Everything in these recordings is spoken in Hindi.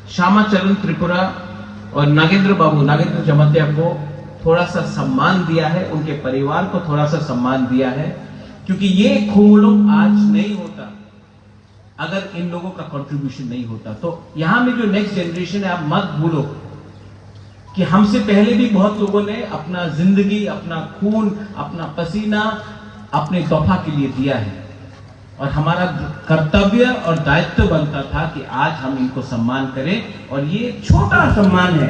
श्यामाचरण त्रिपुरा और नागेंद्र जमातिया को थोड़ा सा सम्मान दिया है, उनके परिवार को थोड़ा सा सम्मान दिया है, क्योंकि ये खूलोग आज नहीं होता अगर इन लोगों का कंट्रीब्यूशन नहीं होता। तो यहां में जो नेक्स्ट जनरेशन है, आप मत भूलो कि हमसे पहले भी बहुत लोगों ने अपना जिंदगी, अपना खून, अपना पसीना अपने तोहफा के लिए दिया है, और हमारा कर्तव्य और दायित्व बनता था कि आज हम इनको सम्मान करें। और ये छोटा सम्मान है,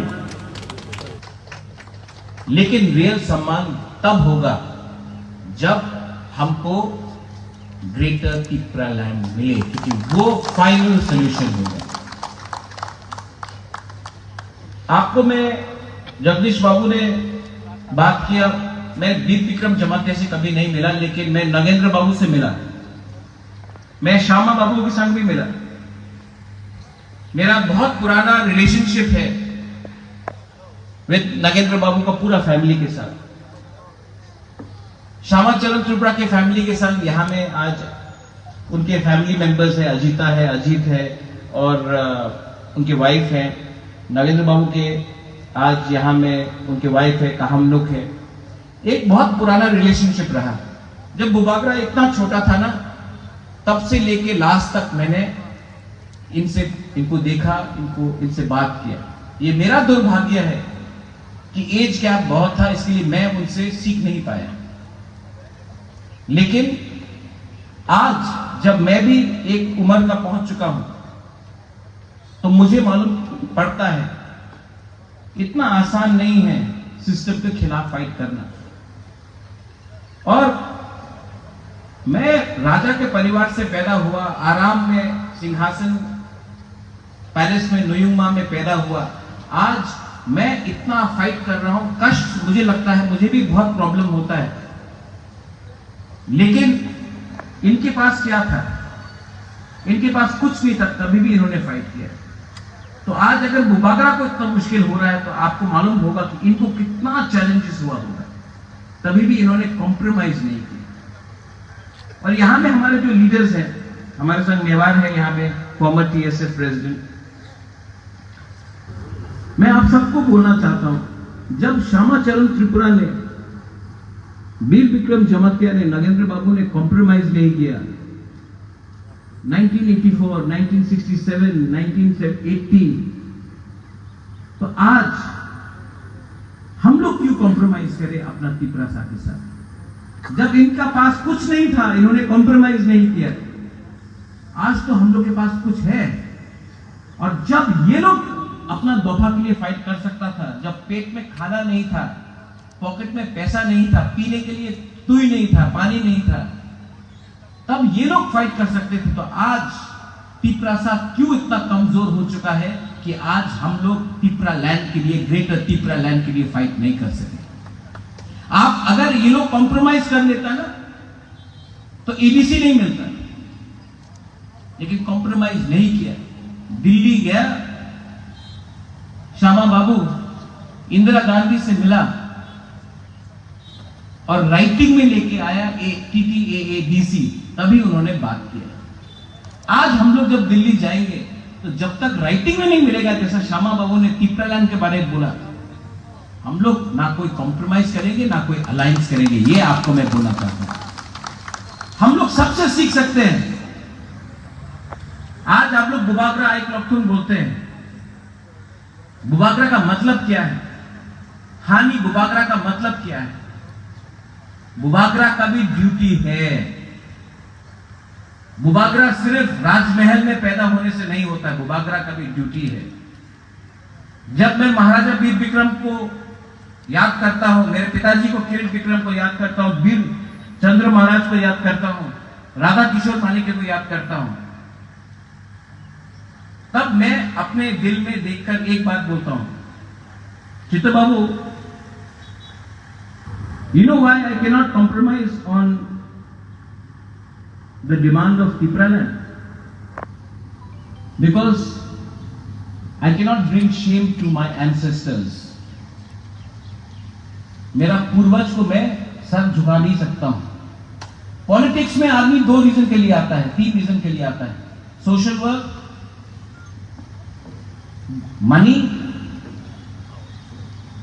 लेकिन रियल सम्मान तब होगा जब हमको ग्रेटर त्रिपुरा लैंड मिले, क्योंकि वो फाइनल सॉल्यूशन होगा। आपको मैं, जगदीश बाबू ने बात किया, मैं वीर विक्रम जमातिया से कभी नहीं मिला, लेकिन मैं नागेंद्र बाबू से मिला, मैं श्यामा बाबू के संग भी मिला। मेरा बहुत पुराना रिलेशनशिप है विद नागेंद्र बाबू का पूरा फैमिली के साथ, श्यामाचरण त्रिपुरा के फैमिली के साथ। यहां में आज उनके फैमिली मेंबर्स है, अजीता है, अजीत है और उनके वाइफ है। नागेंद्र बाबू के आज यहां में उनके वाइफ है, का हम लोग है। एक बहुत पुराना रिलेशनशिप रहा। जब बुबागरा इतना छोटा था ना, तब से लेके लास्ट तक मैंने इनको देखा, इनसे बात किया। ये मेरा दुर्भाग्य है कि एज गैप बहुत था, इसलिए मैं उनसे सीख नहीं पाया। लेकिन आज जब मैं भी एक उम्र का पहुंच चुका हूं, तो मुझे मालूम पड़ता है इतना आसान नहीं है सिस्टम के खिलाफ फाइट करना। और मैं राजा के परिवार से पैदा हुआ, आराम में सिंहासन पैलेस में नुयुमा में पैदा हुआ। आज मैं इतना फाइट कर रहा हूं, कष्ट मुझे लगता है, मुझे भी बहुत प्रॉब्लम होता है, लेकिन इनके पास क्या था? इनके पास कुछ नहीं था, तभी भी इन्होंने फाइट किया। तो आज अगर बुबागरा को इतना मुश्किल हो रहा है, तो आपको मालूम होगा कि इनको कितना चैलेंजेस हुआ होगा, तभी भी इन्होंने कॉम्प्रोमाइज नहीं किया। और यहां में हमारे जो लीडर्स हैं, हमारे संग मेवार है यहां में, फॉर्मर टीएसएफ प्रेसिडेंट। मैं आप सबको बोलना चाहता हूं, जब श्यामाचरण त्रिपुरा ने, वीर विक्रम जमातिया ने, नागेंद्र बाबू ने कॉम्प्रोमाइज नहीं किया, 1984, 1967, 1980, तो आज हम लोग क्यों कॉम्प्रोमाइज करें अपना त्रिपुरा के साथ? जब इनका पास कुछ नहीं था, इन्होंने कॉम्प्रोमाइज नहीं किया। आज तो हम लोग के पास कुछ है। और जब ये लोग अपना दोफा के लिए फाइट कर सकता था, जब पेट में खाना नहीं था, पॉकेट में पैसा नहीं था, पीने के लिए तुई नहीं था, पानी नहीं था, तब ये लोग फाइट कर सकते थे। तो आज त्रिपुरा क्यों इतना कमजोर हो चुका है कि आज हम लोग त्रिपुरा लैंड के लिए, ग्रेटर त्रिपुरा लैंड के लिए फाइट नहीं कर सके? आप अगर ये लोग कॉम्प्रोमाइज कर लेता ना, तो एबीसी नहीं मिलता, लेकिन कॉम्प्रोमाइज नहीं किया। दिल्ली गया, श्यामा बाबू इंदिरा गांधी से मिला और राइटिंग में लेके आया TTAADC, तभी उन्होंने बात किया। आज हम लोग जब दिल्ली जाएंगे, तो जब तक राइटिंग में नहीं मिलेगा, जैसा श्यामा बाबू ने त्रिपुरा लैंड के बारे में बोला, हम लोग ना कोई कॉम्प्रोमाइज करेंगे, ना कोई अलायंस करेंगे। ये आपको मैं बोलना चाहता हूं। हम लोग सबसे सीख सकते हैं। आज आप लोग बुबागरा एक लॉकथुन बोलते हैं, बुबागरा का मतलब क्या है? हानि बुबागरा का मतलब क्या है? बुबागरा का भी ड्यूटी है। बुबागरा सिर्फ राजमहल में पैदा होने से नहीं होता है, बुबागरा का भी ड्यूटी है। जब मैं महाराजा वीर विक्रम को याद करता हूं, मेरे पिताजी को किरण विक्रम को याद करता हूं, वीर चंद्र महाराज को याद करता हूं, राधा किशोर मानिके को याद करता हूं, तब मैं अपने दिल में देखकर एक बात बोलता हूं, चित्त बाबू, you know why I cannot compromise on the demand of Tripura land? Because I cannot bring shame to my ancestors. मेरा पूर्वज को मैं सर झुका नहीं सकता हूं। पॉलिटिक्स में आदमी 2 रीजन के लिए आता है, 3 रीजन के लिए आता है। सोशल वर्क, मनी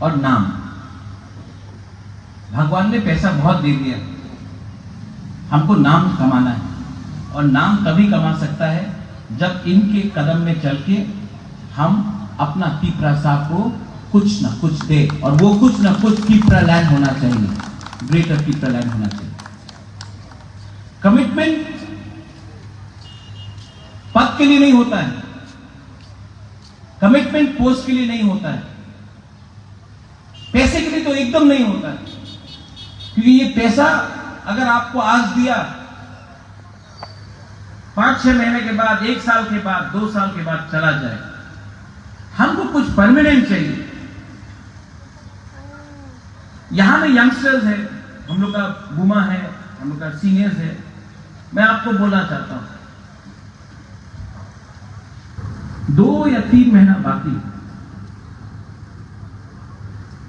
और नाम। भगवान ने पैसा बहुत दे दिया, हमको नाम कमाना है, और नाम तभी कमा सकता है जब इनके कदम में चल के हम अपना तिपरासा को कुछ ना कुछ दे, और वो कुछ ना कुछ तिपरालैंड होना चाहिए, ग्रेटर तिपरालैंड होना चाहिए। कमिटमेंट पद के लिए नहीं होता है, कमिटमेंट पोस्ट के लिए नहीं होता है, पैसे के लिए तो एकदम नहीं होता है। क्योंकि ये पैसा अगर आपको आज दिया, 5-6 महीने के बाद, 1 साल के बाद, 2 साल के बाद चला जाए, हमको कुछ परमानेंट चाहिए। यहां में यंगस्टर्स है, हम लोग का बुमा है, हम लोग का सीनियर्स है। मैं आपको बोलना चाहता हूं, 2 या 3 महीना बाकी,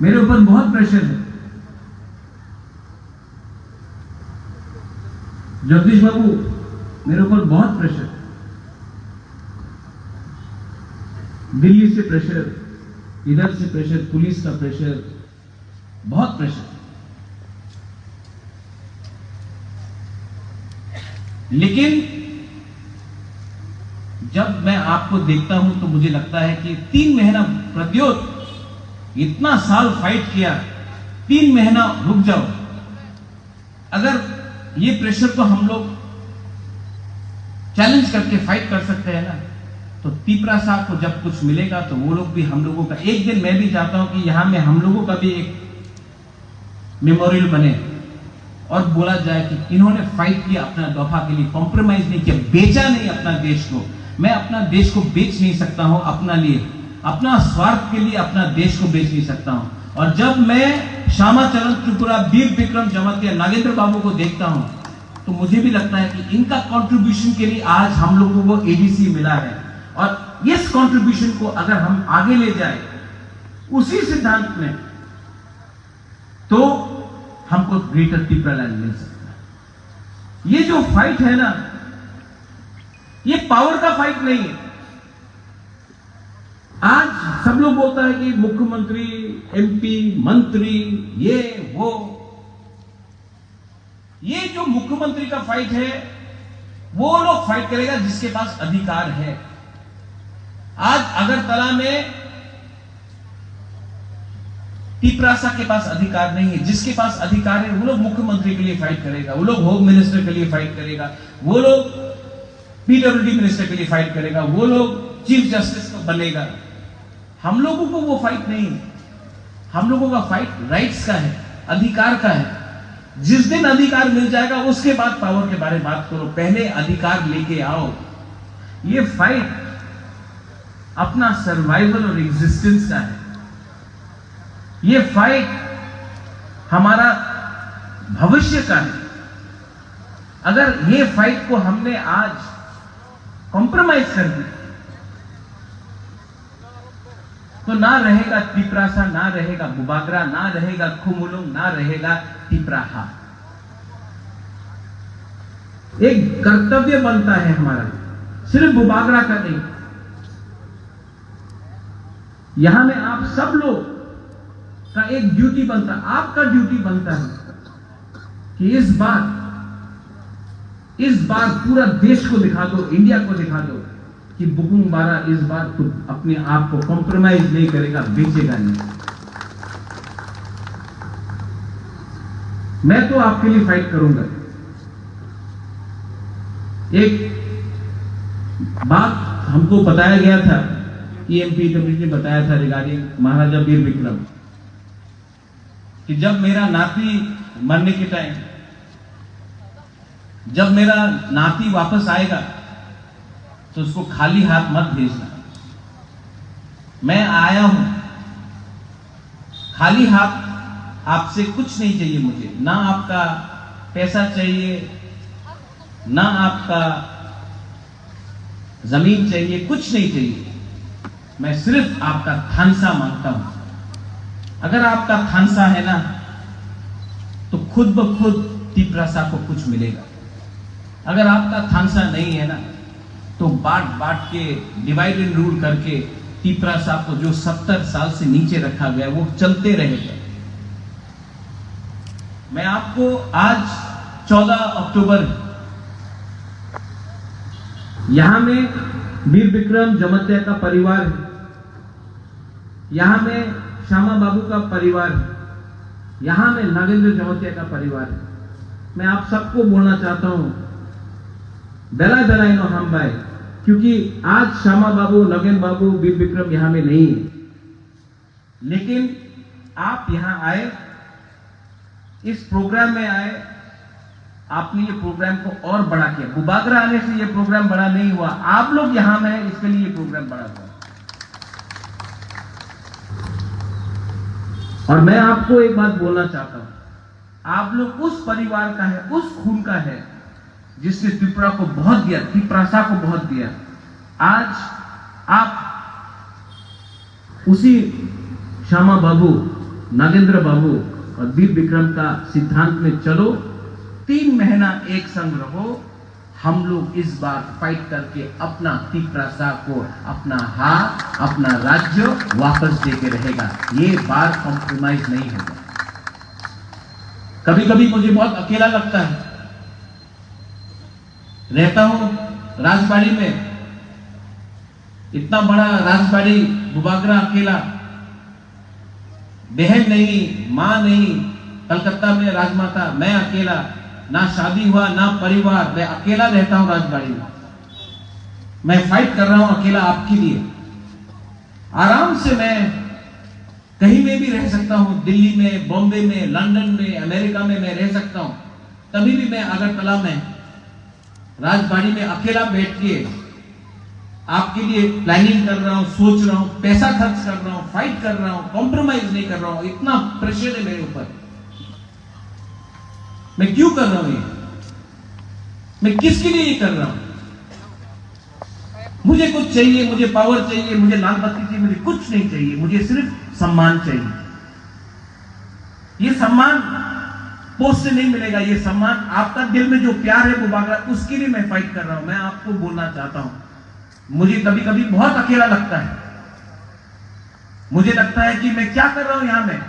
मेरे ऊपर बहुत प्रेशर है। जगदीश बाबू, मेरे ऊपर बहुत प्रेशर, दिल्ली से प्रेशर, इधर से प्रेशर, पुलिस का प्रेशर, बहुत प्रेशर। लेकिन जब मैं आपको देखता हूं तो मुझे लगता है कि 3 महीना प्रद्योत, इतना साल फाइट किया, 3 महीना रुक जाओ। अगर ये प्रेशर को हम लोग चैलेंज करके फाइट कर सकते हैं ना, तो तिपरासा को जब कुछ मिलेगा तो वो लोग भी हम लोगों का, एक दिन मैं भी चाहता हूं कि यहां में हम लोगों का भी एक मेमोरियल बने और बोला जाए कि इन्होंने फाइट किया अपना दफा के लिए, कॉम्प्रोमाइज नहीं किया, बेचा नहीं अपना देश को। मैं अपना देश को बेच नहीं सकता हूं अपना लिए, अपना स्वार्थ के लिए अपना देश को बेच नहीं सकता हूं। और जब मैं श्यामाचरण त्रिपुरा, वीर विक्रम जमातिया, नागेंद्र बाबू को देखता हूं तो मुझे भी लगता है कि इनका कंट्रीब्यूशन के लिए आज हम लोगों को एडीसी मिला है, और इस कंट्रीब्यूशन को अगर हम आगे ले जाए उसी सिद्धांत में, तो हमको ग्रेटर तिपरालैंड मिल सकता है। ये जो फाइट है ना, ये पावर का फाइट नहीं है। आज सब लोग बोलता है कि मुख्यमंत्री, एमपी, मंत्री, ये वो, ये जो मुख्यमंत्री का फाइट है वो लोग फाइट करेगा जिसके पास अधिकार है। आज अगरतला में तिपरासा के पास अधिकार नहीं है, जिसके पास अधिकार है वो लोग मुख्यमंत्री के लिए फाइट करेगा, वो लोग होम मिनिस्टर के लिए फाइट करेगा, वो लोग पीडब्ल्यूडी मिनिस्टर के लिए फाइट करेगा, वो लोग चीफ जस्टिस को बनेगा। हम लोगों को वो फाइट नहीं है, हम लोगों का फाइट राइट्स का है, अधिकार का है। जिस दिन अधिकार मिल जाएगा उसके बाद पावर के बारे में बात करो, पहले अधिकार लेके आओ। ये फाइट अपना सर्वाइवल और एग्जिस्टेंस का है, ये फाइट हमारा भविष्य का है। अगर ये फाइट को हमने आज कॉम्प्रोमाइज कर दी तो ना रहेगा तिपरासा, ना रहेगा बुबागरा, ना रहेगा खुमुलुंग, ना रहेगा तिपराहा। एक कर्तव्य बनता है हमारा, सिर्फ बुबागरा का नहीं। यहां में आप सब लोग का एक ड्यूटी बनता है, आपका ड्यूटी बनता है कि इस बार पूरा देश को दिखा दो, इंडिया को दिखा दो कि बुकुंग बारा इस बार तो अपने आप को कॉम्प्रोमाइज नहीं करेगा, बेचेगा नहीं। मैं तो आपके लिए फाइट करूंगा। एक बात हमको बताया गया था, ईएमपी कमेटी ने बताया था रिगार्डिंग महाराजा वीर विक्रम, कि जब मेरा नाती मरने के टाइम, जब मेरा नाती वापस आएगा तो उसको खाली हाथ मत भेजना। मैं आया हूं खाली हाथ, आपसे कुछ नहीं चाहिए मुझे, ना आपका पैसा चाहिए, ना आपका जमीन चाहिए, कुछ नहीं चाहिए। मैं सिर्फ आपका थानसा मांगता हूं। अगर आपका थानसा है ना तो खुद ब खुद तिपरासा को कुछ मिलेगा। अगर आपका थानसा नहीं है ना तो बांट बांट के, डिवाइड एंड रूल करके तिपरासा को जो 70 साल से नीचे रखा गया वो चलते रहेगा। मैं आपको आज 14 अक्टूबर यहां में वीर विक्रम जमतिया का परिवार है, यहां में श्यामा बाबू का परिवार है, यहां में नागेंद्र जमतिया का परिवार है। मैं आप सबको बोलना चाहता हूं बेला बेला नो हम भाई, क्योंकि आज श्यामा बाबू, नगेन बाबू, वीर विक्रम यहां में नहीं है, लेकिन आप यहां आए, इस प्रोग्राम में आए, आपने ये प्रोग्राम को और बड़ा किया। बुबागरा आने से ये प्रोग्राम बड़ा नहीं हुआ, आप लोग यहां में हैं, इसके लिए ये प्रोग्राम बड़ा हुआ। और मैं आपको एक बात बोलना चाहता हूं, आप लोग उस परिवार का है, उस खून का है जिसने त्रिपुरा को बहुत दिया, तिपरासा को बहुत दिया। आज आप उसी श्यामा बाबू, नागेंद्र बाबू और वीर विक्रम का सिद्धांत में चलो, 3 महीना एक संग रहो। हम लोग इस बार फाइट करके अपना तिपरासा को, अपना हाथ, अपना राज्य वापस देके रहेगा। ये बार कॉम्प्रोमाइज नहीं होगा। कभी कभी मुझे बहुत अकेला लगता है, रहता हूं राजबाड़ी में, इतना बड़ा राजबाड़ी, बुबागरा अकेला, बहन नहीं, मां नहीं, कलकत्ता में राजमाता, मैं अकेला, ना शादी हुआ ना परिवार, मैं अकेला रहता हूं राजबाड़ी में। मैं फाइट कर रहा हूं अकेला आपके लिए। आराम से मैं कहीं में भी रह सकता हूं, दिल्ली में, बॉम्बे में, लंदन में, अमेरिका में मैं रह सकता हूं। तभी भी मैं अगरतला में राजबाड़ी में अकेला बैठ के आपके लिए प्लानिंग कर रहा हूं, सोच रहा हूं, पैसा खर्च कर रहा हूं, फाइट कर रहा हूं, कॉम्प्रोमाइज नहीं कर रहा हूं। इतना प्रेशर है मेरे ऊपर। मैं क्यों कर रहा हूं ये? मैं किसके लिए ये कर रहा हूं? मुझे कुछ चाहिए, मुझे पावर चाहिए, मुझे लाल बत्ती चाहिए, मुझे कुछ नहीं चाहिए, मुझे सिर्फ सम्मान चाहिए। ये सम्मान पोस्ट से नहीं मिलेगा, ये सम्मान आपका दिल में जो प्यार है बुबागरा, उसके लिए मैं फाइट कर रहा हूं। मैं आपको बोलना चाहता हूं, मुझे कभी कभी बहुत अकेला लगता है। मुझे लगता है कि मैं क्या कर रहा हूं यहां में।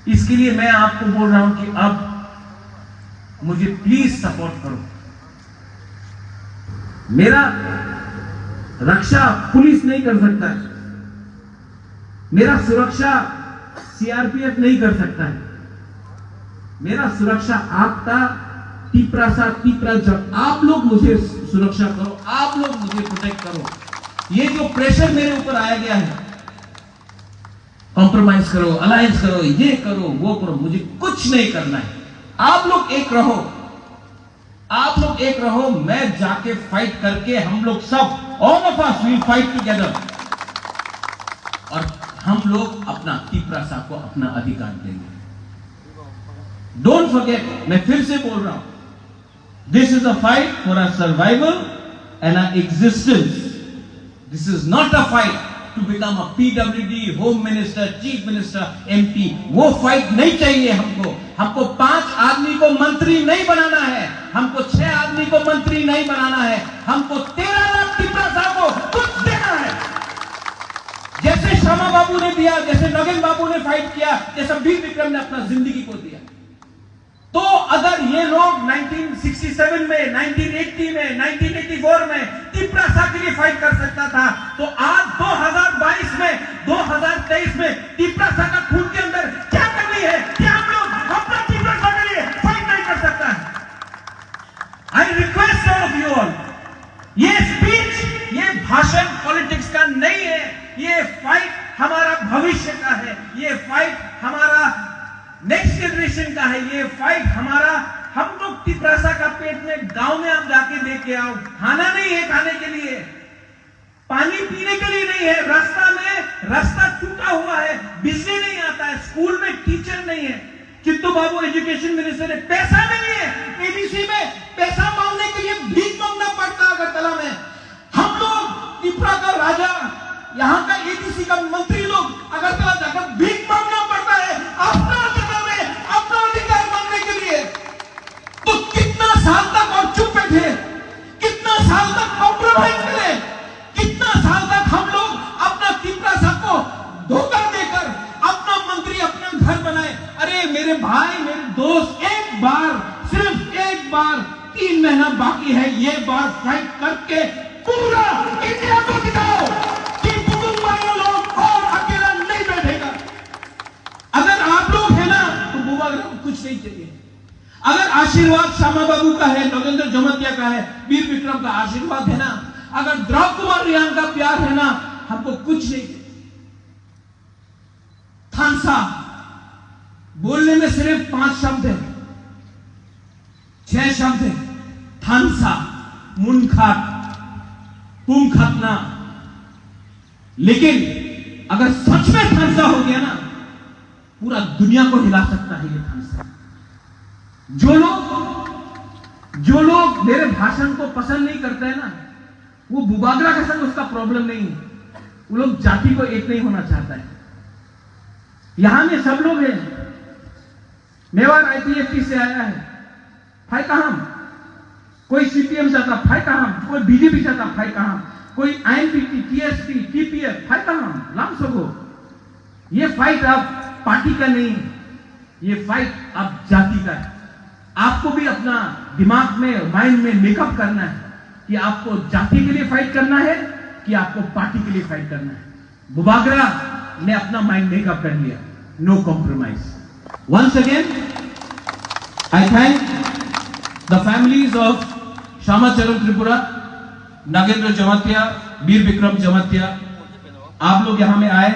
इसके लिए मैं आपको बोल रहा हूं कि अब मुझे प्लीज सपोर्ट करो। मेरा रक्षा पुलिस नहीं कर सकता है, मेरा सुरक्षा सीआरपीएफ नहीं कर सकता है, मेरा सुरक्षा आपका तिपरासा, जब आप लोग मुझे सुरक्षा करो, आप लोग मुझे प्रोटेक्ट करो। ये जो प्रेशर मेरे ऊपर आया गया है, कॉम्प्रोमाइज करो, अलायंस करो, ये करो, वो करो, मुझे कुछ नहीं करना है। आप लोग एक रहो, आप लोग एक रहो, मैं जाके फाइट करके, हम लोग सब, all of us will fight together, और हम लोग अपना तिपरासा को अपना अधिकार देंगे। डोंट फॉरगेट, मैं फिर से बोल रहा हूं, this is a fight for our survival and our existence. This is not a fight to become a PWD, home minister, chief minister, MP। वो फाइट नहीं चाहिए हमको। हमको 5 आदमी को मंत्री नहीं बनाना है, हमको 6 आदमी को मंत्री नहीं बनाना है, हमको 13 लाख तिपरासा को कुछ देना है। जैसे श्यामा बाबू ने दिया, जैसे नगेन बाबू ने फाइट किया, जैसे वीर विक्रम ने अपना जिंदगी को दिया। तो अगर ये लोग 1967 में, 1980 में, 1984 में तिपरासा के लिए फाइट कर सकता था, तो आज 2022 में, 2023 में तिपरासा का खून के अंदर क्या कमी है कि हम लोग अपना तिपरासा के लिए फाइट नहीं कर सकता है? I request all of you all, ये स्पीच, ये भाषण पॉलिटिक्स का नहीं है, ये फाइट हमारा भविष्य का है, ये फाइट हमारा नेक्स्ट जनरेशन का है, ये फाइट हमारा, हम लोग तिपरासा का पेट में गांव में आप जाके लेके आओ, खाना नहीं है खाने के लिए, पानी पीने के लिए नहीं है, रास्ता टूटा हुआ है, बिजली नहीं आता है, स्कूल में टीचर नहीं है, चित्तू बाबू एजुकेशन मिनिस्टर है, पैसा नहीं है, एडीसी में पैसा मांगने के लिए भीख मांगना पड़ता है अगरतला में। हम लोग त्रिपुरा का राजा, यहाँ का एडीसी का मंत्री लोग अगरतला जाकर भीख मांगना पड़ता है अपना अधिकार मांगने के लिए। तो कितना साल तक और चुप बैठे, कितना साल तक कॉम्प्रोमाइज करें, कितना साल तक हम लोग ये बार फाइट करके पूरा इंडिया को दिखाओ कि बुजुर्ग लोग और अकेला नहीं बैठेगा। अगर आप लोग है ना तो बुबागरा को कुछ नहीं चाहिए। अगर आशीर्वाद श्यामा बाबू का है, नगेंद्र जमतिया का है, वीर विक्रम का आशीर्वाद है ना, अगर द्रौपदी कुमार रियान का प्यार है ना, हमको कुछ नहीं चाहिए। थानसा बोलने में सिर्फ 5 शब्द है, 6 शब्द है। थानसा, मुनखात, तुम खतना। लेकिन अगर सच में थानसा हो गया ना, पूरा दुनिया को हिला सकता है ये थानसा। जो लोग मेरे भाषण को पसंद नहीं करते हैं ना, वो बुबागरा के संग उसका प्रॉब्लम नहीं है। वो लोग जाति को एक नहीं होना चाहता है। यहां में सब लोग हैं। मेवाड़ आईपीएफटी से आया है, भाई कहां? कोई सीपीएम चाहता, भाई कहां? कोई बीजेपी चाहता, भाई कहां? कोई आईएनपीटी, टीएसपी, टीपीएफ, भाई कहां? लाम सको। ये फाइट अब पार्टी का नहीं है, ये फाइट अब जाति का है। आपको भी अपना दिमाग में, माइंड में मेकअप करना है कि आपको जाति के लिए फाइट करना है कि आपको पार्टी के लिए फाइट करना है। बुबागरा ने अपना माइंड मेकअप कर लिया। No compromise. Once again I thank the families of Shyamacharan Tripura, Nagendra Jamatia, Vir Vikram Jamatia. आप लोग यहां में आए,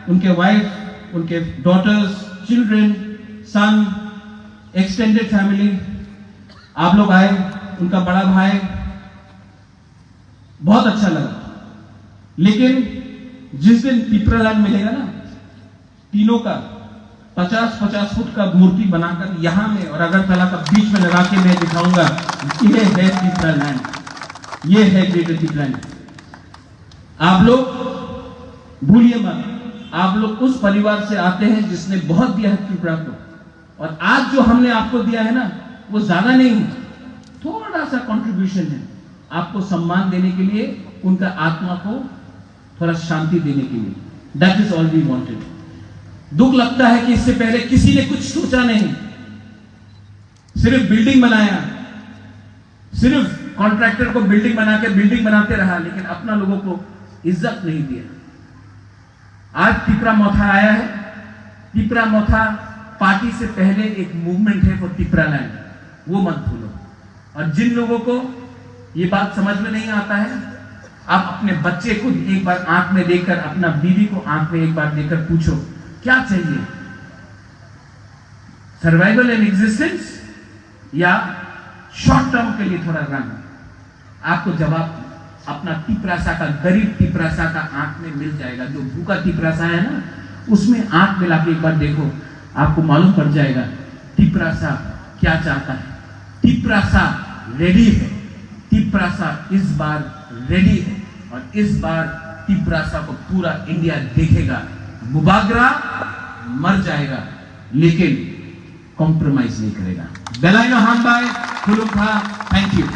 उनके वाइफ, उनके daughters, children, son, extended family, आप लोग आए, उनका बड़ा भाई, बहुत अच्छा लगा। लेकिन जिस दिन पिपरालैंड मिलेगा ना, तीनों का 50-50 फुट का मूर्ति बनाकर यहां में और अगरतला का बीच में लगा के मैं दिखाऊंगा, ये है पिपरालैंड, ये है ग्रेटर पिपरालैंड। आप लोग भूलिए मत, आप लोग उस परिवार से आते हैं जिसने बहुत दिया है त्रिपुरा को, और आज जो हमने आपको दिया है ना, वो ज्यादा नहीं है, थोड़ा सा कंट्रीब्यूशन है आपको सम्मान देने के लिए, उनका आत्मा को थोड़ा शांति देने के लिए। That is all we wanted. दुख लगता है कि इससे पहले किसी ने कुछ सोचा नहीं, सिर्फ बिल्डिंग बनाया, सिर्फ कॉन्ट्रैक्टर को बिल्डिंग बना के बिल्डिंग बनाते रहा, लेकिन अपना लोगों को इज्जत नहीं दिया। आज तिपरा मोथा आया है। तिपरा मोथा पार्टी से पहले एक मूवमेंट है फॉर तिपरालैंड, वो मत भूलो। और जिन लोगों को ये बात समझ में नहीं आता है, आप अपने बच्चे को एक बार आंख में देखकर, अपना बीवी को आंख में एक बार देखकर पूछो क्या चाहिए, सर्वाइवल एंड एग्जिस्टेंस या शॉर्ट टर्म के लिए थोड़ा रन? आपको जवाब अपना तिपरासा का, गरीब तिपरासा का आंख में मिल जाएगा। जो भूखा तिपरासा है ना, उसमें आंख मिला के एक बार देखो, आपको मालूम पड़ जाएगा तिपरासा क्या चाहता है। तिपरासा रेडी है, तिपरासा इस बार रेडी है, और इस बार तिपरासा को पूरा इंडिया देखेगा। बुबागरा मर जाएगा लेकिन कॉम्प्रोमाइज नहीं करेगा। बेलाइनो हामबाई, खुलुम था। Thank you.